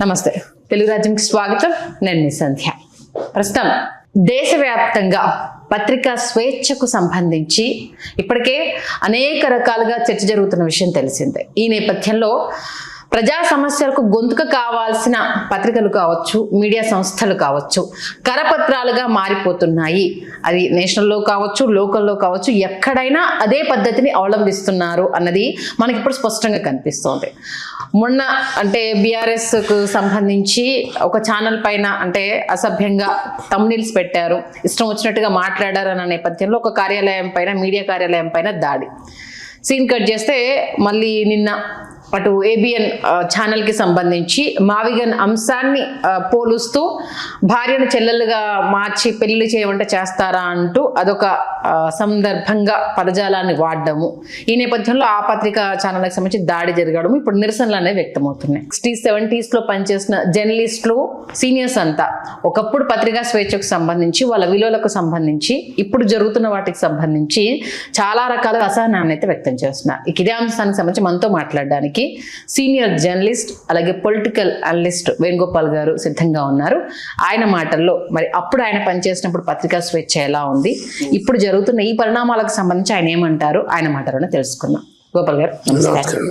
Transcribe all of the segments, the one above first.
నమస్తే తెలుగు రాజ్యంకి స్వాగతం. నేను మీ సంధ్య. ప్రస్తుతం దేశవ్యాప్తంగా పత్రికా స్వేచ్ఛకు సంబంధించి ఇప్పటికే అనేక రకాలుగా చర్చ జరుగుతున్న విషయం తెలిసిందే. ఈ నేపథ్యంలో ప్రజా సమస్యలకు గొంతుక కావాల్సిన పత్రికలు కావచ్చు, మీడియా సంస్థలు కావచ్చు, కరపత్రాలుగా మారిపోతున్నాయి. అది నేషనల్లో కావచ్చు, లోకల్లో కావచ్చు, ఎక్కడైనా అదే పద్ధతిని అవలంబిస్తున్నారు అన్నది మనకి ఇప్పుడు స్పష్టంగా కనిపిస్తోంది. మొన్న అంటే బీఆర్ఎస్కు సంబంధించి ఒక ఛానల్ పైన అంటే అసభ్యంగా థంబ్నెయిల్స్ పెట్టారు, ఇష్టం వచ్చినట్టుగా మాట్లాడారు అన్న నేపథ్యంలో ఒక కార్యాలయం పైన, మీడియా కార్యాలయం పైన దాడి. సీన్ కట్ చేస్తే మళ్ళీ నిన్న అటు ఏబిఎన్ ఛానల్కి సంబంధించి మావిగన్ అంశాన్ని పోలుస్తూ భార్యను చెల్లెలుగా మార్చి పెళ్లి చేయమంటే చేస్తారా అంటూ అదొక సందర్భంగా పదజాలాన్ని వాడడము. ఈ నేపథ్యంలో ఆ పత్రికా ఛానల్కి సంబంధించి దాడి జరగడము, ఇప్పుడు నిరసనలు అనేవి వ్యక్తమవుతున్నాయి. 60s, 70s పనిచేసిన జర్నలిస్టులు, సీనియర్స్ అంతా ఒకప్పుడు పత్రికా స్వేచ్ఛకు సంబంధించి, వాళ్ళ విలువలకు సంబంధించి, ఇప్పుడు జరుగుతున్న వాటికి సంబంధించి చాలా రకాల అసహనాన్ని అయితే వ్యక్తం చేస్తున్నారు. ఇదే అంశానికి సంబంధించి మనతో మాట్లాడడానికి సీనియర్ జర్నలిస్ట్ అలాగే పొలిటికల్ అనలిస్ట్ వేణుగోపాల్ గారు సిద్ధంగా ఉన్నారు. ఆయన మాటల్లో మరి అప్పుడు ఆయన పనిచేసినప్పుడు పత్రికా స్వేచ్ఛ ఎలా ఉంది, ఇప్పుడు జరుగుతున్న ఈ పరిణామాలకు సంబంధించి ఆయన ఏమంటారు, ఆయన మాటలోనే తెలుసుకుందాం. గోపాల్ గారు నమస్కారం.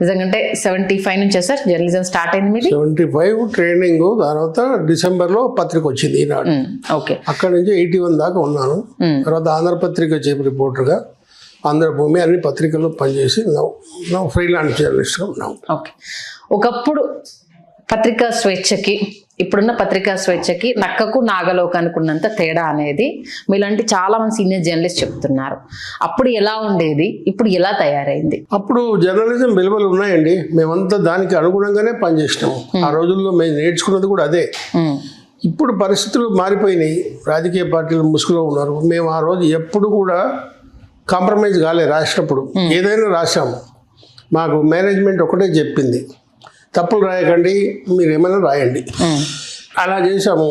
నిజంగా 75 నుంచే సార్ జర్నలిజం స్టార్ట్ అయింది మీది? 75 ట్రైనింగ్, తర్వాత డిసెంబర్లో పత్రిక వచ్చింది ఈనాడు. ఓకే, అక్కడ నుంచి 81 దాకా ఉన్నాను. తర్వాత ఆంధ్రపత్రిక చీఫ్ రిపోర్టర్గా, ఆంధ్రభూమి అన్ని పత్రికల్లో పనిచేసి నా ఫ్రీలాన్స్ జర్నలిస్ట్గా ఉన్నాం. ఓకే, ఒకప్పుడు పత్రికా స్వేచ్ఛకి ఇప్పుడున్న పత్రికా స్వేచ్ఛకి నక్కకు నాగలోకానికి ఉన్నంత తేడా అనేది మీలాంటి చాలా మంది సీనియర్ జర్నలిస్ట్ చెప్తున్నారు. అప్పుడు ఎలా ఉండేది, ఇప్పుడు ఎలా తయారైంది? అప్పుడు జర్నలిజం విలువలు ఉన్నాయండి, మేమంతా దానికి అనుగుణంగానే పనిచేసినాము. ఆ రోజుల్లో మేము నేర్చుకున్నది కూడా అదే. ఇప్పుడు పరిస్థితులు మారిపోయినాయి, రాజకీయ పార్టీలు ముసుగులో ఉన్నారు. మేము ఆ రోజు ఎప్పుడు కూడా కాంప్రమైజ్ కాలే. రాసినప్పుడు ఏదైనా రాసాము, మాకు మేనేజ్మెంట్ ఒకటే చెప్పింది, తప్పులు రాయకండి, మీరు ఏమైనా రాయండి. అలా చేసాము.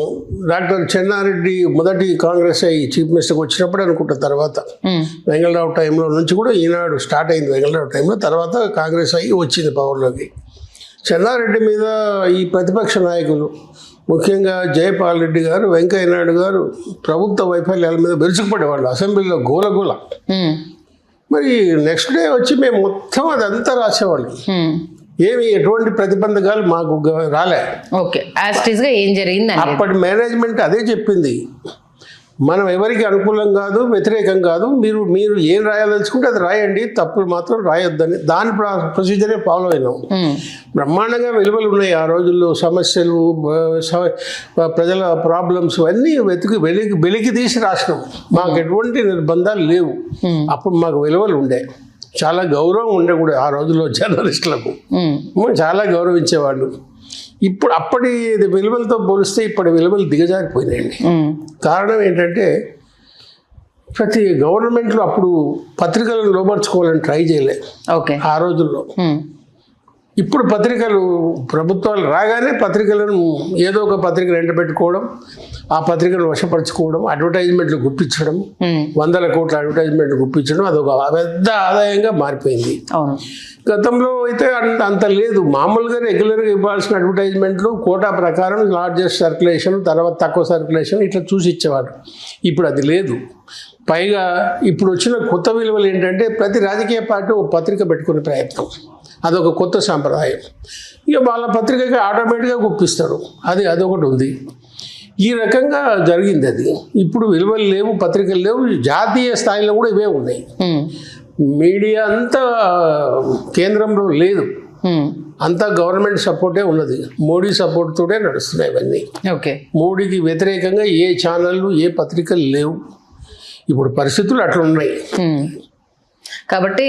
డాక్టర్ చెన్నారెడ్డి మొదటి కాంగ్రెస్ అయ్యి చీఫ్ మినిస్టర్కి వచ్చినప్పుడు అనుకుంటా, తర్వాత వెంగళరావు టైంలో నుంచి కూడా ఈనాడు స్టార్ట్ అయింది. వెంగళరావు టైంలో తర్వాత కాంగ్రెస్ అయ్యి వచ్చింది పవర్లోకి. చెన్నారెడ్డి మీద ఈ ప్రతిపక్ష నాయకులు, ముఖ్యంగా జయపాల్ రెడ్డి గారు, వెంకయ్య నాయుడు గారు ప్రభుత్వ వైఫల్యాల మీద విరుచుకుపడేవాళ్ళు. అసెంబ్లీలో గోలగోల. మరి నెక్స్ట్ డే వచ్చి మేము మొత్తం అదంతా రాసేవాళ్ళు. ఏమి ఎటువంటి ప్రతిబంధకాలు మాకు రాలే. ఓకే, యాస్టీస్గా ఏం జరిగింది అప్పటి మేనేజ్మెంట్ అదే చెప్పింది, మనం ఎవరికి అనుకూలం కాదు, వ్యతిరేకం కాదు, మీరు ఏం రాయాలనుకుంటే అది రాయండి, తప్పులు మాత్రం రాయొద్దని. దాని ప్రొసీజరే ఫాలో అయినాం. బ్రహ్మాండంగా విలువలు ఉన్నాయి ఆ రోజుల్లో. సమస్యలు, ప్రజల ప్రాబ్లమ్స్ అన్నీ వెలికి తీసి రాసినాం. మాకు ఎటువంటి నిర్బంధాలు లేవు. అప్పుడు మాకు విలువలు ఉండే, చాలా గౌరవం ఉండే కూడా ఆ రోజుల్లో జర్నలిస్టులకు. చాలా గౌరవించేవాళ్ళు. ఇప్పుడు అప్పటి విలువలతో పోలిస్తే ఇప్పటి విలువలు దిగజారిపోయినాయండి. కారణం ఏంటంటే ప్రతి గవర్నమెంట్లో అప్పుడు పత్రికలను లోపరుచుకోవాలని ట్రై చేయలే ఆ రోజుల్లో. ఇప్పుడు పత్రికలు, ప్రభుత్వాలు రాగానే పత్రికలను ఏదో ఒక పత్రికను ఎండబెట్టుకోవడం, ఆ పత్రికను వశపరచుకోవడం, అడ్వర్టైజ్మెంట్లు గుప్పించడం, 100 కోట్ల అడ్వర్టైజ్మెంట్లు గుప్పించడం, అదొక పెద్ద ఆదాయంగా మారిపోయింది. గతంలో అయితే అంత లేదు. మామూలుగా రెగ్యులర్గా ఇవ్వాల్సిన అడ్వర్టైజ్మెంట్లు కోటా ప్రకారం లార్జెస్ట్ సర్క్యులేషన్, తర్వాత తక్కువ సర్క్యులేషన్ ఇట్లా చూసి ఇచ్చేవారు. ఇప్పుడు అది లేదు. పైగా ఇప్పుడు వచ్చిన కొత్త విలువలు ఏంటంటే ప్రతి రాజకీయ పార్టీ ఒక పత్రిక పెట్టుకునే ప్రయత్నం, అదొక కొత్త సాంప్రదాయం. ఇక వాళ్ళ పత్రికకి ఆటోమేటిక్గా గుప్పిస్తారు. అదొకటి ఉంది. ఈ రకంగా జరిగింది అది. ఇప్పుడు విలువలు లేవు, పత్రికలు లేవు. జాతీయ స్థాయిలో కూడా ఇవే ఉన్నాయి. మీడియా అంతా కేంద్రంలో లేదు, అంతా గవర్నమెంట్ సపోర్టే ఉన్నది. మోడీ సపోర్ట్ తోటే నడుస్తున్నాయి ఇవన్నీ. మోడీకి వ్యతిరేకంగా ఏ ఛానళ్ళు, ఏ పత్రికలు లేవు. ఇప్పుడు పరిస్థితులు అట్లా ఉన్నాయి. కాబట్టి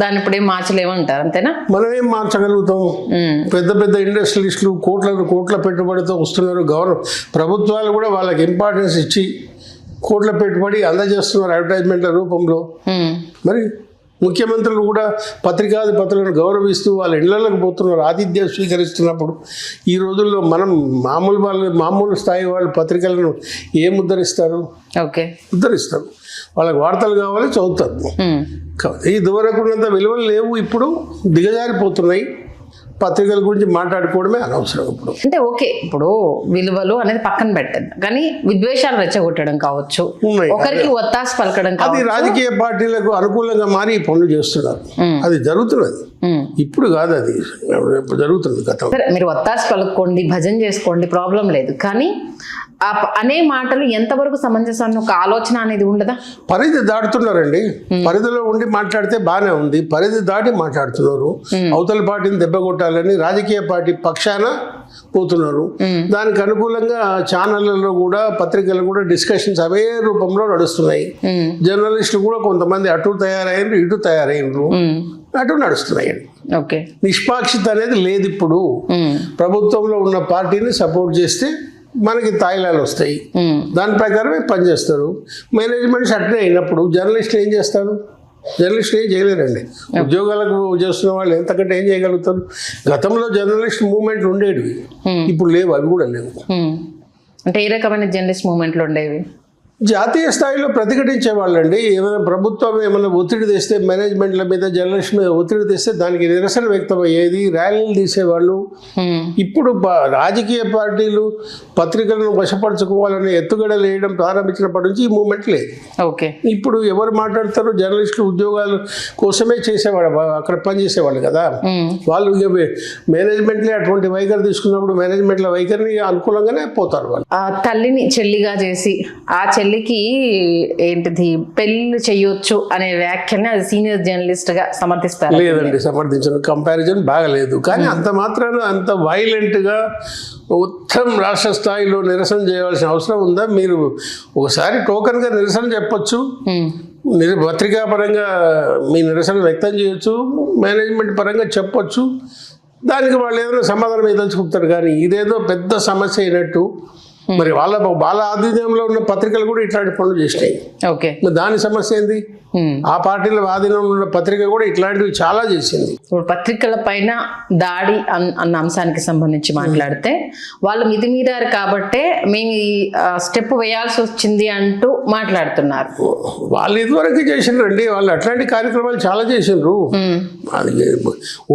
దాన్ని ఇప్పుడు ఏం మార్చలేమంటారు, అంతేనా? మనం ఏం మార్చగలుగుతాం? పెద్ద పెద్ద ఇండస్ట్రియలిస్టులు కోట్ల పెట్టుబడితో వస్తున్నారు. ప్రభుత్వాలు కూడా వాళ్ళకి ఇంపార్టెన్స్ ఇచ్చి కోట్ల పెట్టుబడి అందజేస్తున్నారు అడ్వర్టైజ్మెంట్ల రూపంలో. మరి ముఖ్యమంత్రులు కూడా పత్రికాధిపతులను గౌరవిస్తూ వాళ్ళ ఇళ్లలోకి పోతున్నారు, ఆతిథ్యం స్వీకరిస్తున్నప్పుడు. ఈ రోజుల్లో మనం మామూలు స్థాయి వాళ్ళు పత్రికలను ఏం ఉద్ధరిస్తారు? ఉద్ధరిస్తారు. వాళ్ళకి వార్తలు కావాలి, చదువుతారు. ఇదివరకు ఉన్నంత విలువలు లేవు, ఇప్పుడు దిగజారిపోతున్నాయి. పత్రికల గురించి మాట్లాడుకోవడమే అనవసరం ఇప్పుడు. అంటే ఓకే, ఇప్పుడు విలువలు అనేది పక్కన పెట్టద్దు, కానీ విద్వేషాలు రెచ్చగొట్టడం కావచ్చు, ఉన్నాయి. ఒకరికి ఒత్తాసు పలకడం అది కావచ్చు, రాజకీయ పార్టీలకు అనుకూలంగా మారి ఈ పనులు చేస్తున్నారు. అది జరుగుతున్నది, ఇప్పుడు కాదు, అది ఇప్పుడు జరుగుతుంది గతం. సరే మీరు ఒత్తాసు పలుకోండి, భజన చేసుకోండి, ప్రాబ్లం లేదు, కానీ అనే మాటలు ఎంతవరకు సమంజసం అన్న ఒక ఆలోచన అనేది ఉండదా? పరిధి దాటుతున్నారండి. పరిధిలో ఉండి మాట్లాడితే బాగానే ఉంది, పరిధి దాటి మాట్లాడుతున్నారు. అవతల పార్టీని దెబ్బ కొట్టాలని రాజకీయ పార్టీ పక్షాన పోతున్నారు. దానికి అనుకూలంగా ఛానళ్లలో కూడా పత్రికలు కూడా డిస్కషన్స్ అవే రూపంలో నడుస్తున్నాయి. జర్నలిస్టులు కూడా కొంతమంది అటు తయారైనరు, ఇటు తయారైనరు, అటు నడుస్తున్నాయండి. ఓకే, నిష్పాక్షిత అనేది లేదు. ఇప్పుడు ప్రభుత్వంలో ఉన్న పార్టీని సపోర్ట్ చేస్తే మనకి తాయిలాలు వస్తాయి, దాని ప్రకారమే పనిచేస్తారు. మేనేజ్మెంట్స్ అట్నే అయినప్పుడు జర్నలిస్టులు ఏం చేస్తారు? జర్నలిస్టులు ఏం చేయలేరండి. ఉద్యోగాలకు చేస్తున్న వాళ్ళు ఎంతకంటే ఏం చేయగలుగుతారు? గతంలో జర్నలిస్ట్ మూవ్మెంట్లు ఉండేవి, ఇప్పుడు లేవు, అవి కూడా లేవు. అంటే ఏ రకమైన జర్నలిస్ట్ మూవ్మెంట్లు ఉండేవి? జాతీయ స్థాయిలో ప్రతిఘటించే వాళ్ళండి. ఏమైనా ప్రభుత్వం ఏమైనా ఒత్తిడి తెస్తే, మేనేజ్మెంట్ల మీద, జర్నలిస్ట్ మీద ఒత్తిడి తెస్తే దానికి నిరసన వ్యక్తమయ్యేది, ర్యాలీలు తీసేవాళ్ళు. ఇప్పుడు రాజకీయ పార్టీలు పత్రికలను వశపరచుకోవాలని ఎత్తుగడలు వేయడం ప్రారంభించినప్పటి నుంచి ఈ మూమెంట్ లేదు. ఓకే, ఇప్పుడు ఎవరు మాట్లాడతారు? జర్నలిస్టులు ఉద్యోగాలు కోసమే చేసేవాళ్ళు, అక్కడ పనిచేసేవాళ్ళు కదా వాళ్ళు. ఇక మేనేజ్మెంట్లే అటువంటి వైఖరి తీసుకున్నప్పుడు మేనేజ్మెంట్ల వైఖరిని అనుకూలంగానే పోతారు వాళ్ళు. తల్లిని చెల్లిగా చేసి ఆ చెల్లికి ఏంటిది పెళ్లి చెయ్యొచ్చు అనే వ్యాఖ్యని అది సీనియర్ జర్నలిస్ట్ గా సమర్థిస్తారు? లేదండి, సమర్థించడం కంపారిజన్ బాగలేదు. కానీ అంత మాత్రాన అంత వైలెంట్ గా మొత్తం రాష్ట్ర స్థాయిలో నిరసన చేయాల్సిన అవసరం ఉందా? మీరు ఒకసారి టోకన్ గా నిరసన చెప్పొచ్చు, పత్రికా పరంగా మీ నిరసన వ్యక్తం చేయొచ్చు, మేనేజ్మెంట్ పరంగా చెప్పొచ్చు, దానికి వాళ్ళు ఏదైనా సమాధానం ఇదలుచుకుంటారు. కానీ ఇదేదో పెద్ద సమస్య అయినట్టు మరి వాళ్ళ ఆధీనంలో ఉన్న పత్రికలు కూడా ఇట్లాంటి పనులు చేసినాయి. ఓకే, మరి దాని సమస్య ఏంది? ఆ పార్టీల ఆధీనంలో ఉన్న పత్రిక కూడా ఇట్లాంటివి చాలా చేసింది. ఇప్పుడు పత్రికల పైన దాడి అన్న అంశానికి సంబంధించి మాట్లాడితే వాళ్ళు మితిమీరారు కాబట్టే మేము ఈ స్టెప్ వేయాల్సి వచ్చింది అంటూ మాట్లాడుతున్నారు. వాళ్ళు ఇదివరకు చేసిండ్రండి, వాళ్ళు అట్లాంటి కార్యక్రమాలు చాలా చేసిండ్రు. అది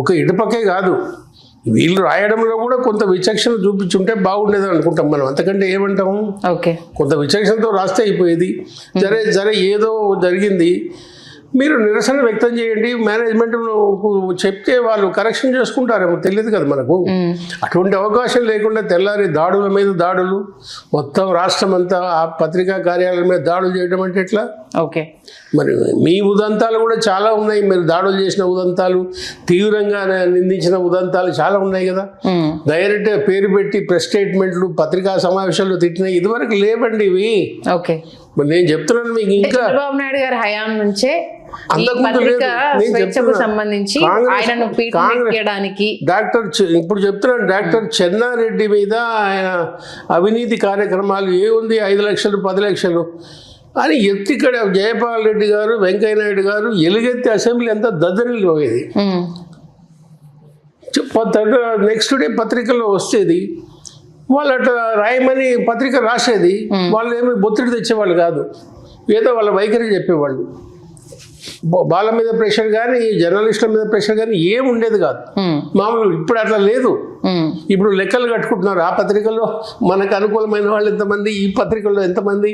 ఒక ఇటుపక్కే కాదు, వీళ్ళు రాయడంలో కూడా కొంత విచక్షణ చూపించుంటే బాగుండేది అనుకుంటాం మనం. అంతకంటే ఏమంటాము? ఓకే, కొంత విచక్షణతో రాస్తే అయిపోయేది. సరే ఏదో జరిగింది, మీరు నిరసన వ్యక్తం చేయండి, మేనేజ్మెంట్ చెప్తే వాళ్ళు కరెక్షన్ చేసుకుంటారేమో తెలియదు కదా మనకు. అటువంటి అవకాశం లేకుండా తెల్లారి దాడుల మీద దాడులు, మొత్తం రాష్ట్రం అంతా ఆ పత్రికా కార్యాలయం మీద దాడులు చేయడం అంటే ఎట్లా? ఓకే, మరి మీ ఉదంతాలు కూడా చాలా ఉన్నాయి. మీరు దాడులు చేసిన ఉదంతాలు, తీవ్రంగా నిందించిన ఉదంతాలు చాలా ఉన్నాయి కదా. డైరెక్ట్ పేరు పెట్టి ప్రెస్ స్టేట్మెంట్లు, పత్రికా సమావేశాలు తిట్టినాయి, ఇదివరకు లేవండి ఇవి. ఓకే, మరి నేను చెప్తున్నాను మీకు, ఇంకా చంద్రబాబు నాయుడు గారి హయాం నుంచే అంతకుముందు లేదు. నేను చెప్తున్నా, సంబంధించి ఆయనను పీఠించడానికి ఇప్పుడు చెప్తున్నాను, డాక్టర్ చెన్నారెడ్డి మీద ఆయన అవినీతి కార్యక్రమాలు ఏముంది, 5 లక్షలు 10 లక్షలు అని ఎత్తిక్కడ జయపాల్ రెడ్డి గారు, వెంకయ్యనాయుడు గారు ఎలుగెత్తి అసెంబ్లీ ఎంత దద్దరిల్లి పోయేది. నెక్స్ట్ డే పత్రికల్లో వస్తేది, వాళ్ళు అట్లా రాయమని పత్రిక రాసేది, వాళ్ళు ఏమి ఒత్తిడి తెచ్చేవాళ్ళు కాదు, ఏదో వాళ్ళ వైఖరి చెప్పేవాళ్ళు. వాళ్ళ మీద ప్రెషర్ కానీ, జర్నలిస్టుల మీద ప్రెషర్ కానీ ఏం ఉండేది కాదు మామూలు. ఇప్పుడు అట్లా లేదు. ఇప్పుడు లెక్కలు కట్టుకుంటున్నారు, ఆ పత్రికల్లో మనకు అనుకూలమైన వాళ్ళు ఎంతమంది, ఈ పత్రికల్లో ఎంతమంది,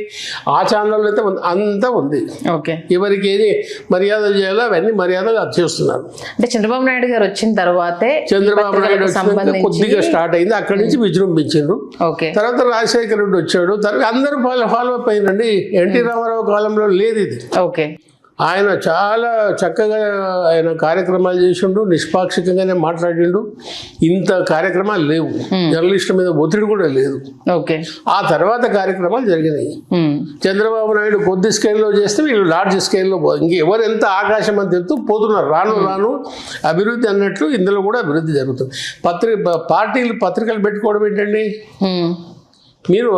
ఆ ఛానల్లో ఎంతమంది, అంతా ఉంది. ఓకే, ఎవరికి ఏది మర్యాదలు చేయాలో అవన్నీ మర్యాదలు చేస్తున్నారు. అంటే చంద్రబాబు నాయుడు గారు వచ్చిన తర్వాతే, చంద్రబాబు నాయుడు వచ్చిన కొద్దిగా స్టార్ట్ అయింది, అక్కడి నుంచి విజృంభించారు. తర్వాత రాజశేఖర రెడ్డి వచ్చాడు, తర్వాత అందరూ ఫాలో అప్ అయిందండి. ఎన్టీ రామారావు కాలంలో లేదు ఇది. ఓకే, ఆయన చాలా చక్కగా ఆయన కార్యక్రమాలు చేసిండు, నిష్పాక్షికంగానే మాట్లాడిండు. ఇంత కార్యక్రమాలు లేవు, జర్నలిస్టుల మీద ఒత్తిడి కూడా లేదు. ఓకే, ఆ తర్వాత కార్యక్రమాలు జరిగినాయి. చంద్రబాబు నాయుడు కొద్ది స్కేల్లో చేస్తే వీళ్ళు లార్జ్ స్కేల్లో ఇంకెవరు ఎంత ఆకాశం అంత ఎత్తు పోతున్నారు. రాను అభివృద్ధి అన్నట్లు ఇందులో కూడా అభివృద్ధి జరుగుతుంది. పార్టీలు పత్రికలు పెట్టుకోవడం ఏంటండి? మీరు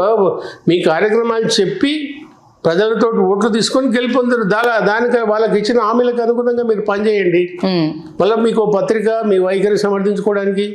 మీ కార్యక్రమాలు చెప్పి ప్రజలతో ఓట్లు తీసుకొని గెలుపొందరు. దానికి వాళ్ళకి ఇచ్చిన హామీలకు అనుగుణంగా మీరు పనిచేయండి. మళ్ళీ మీకు పత్రిక మీ వైఖరి సమర్థించుకోవడానికి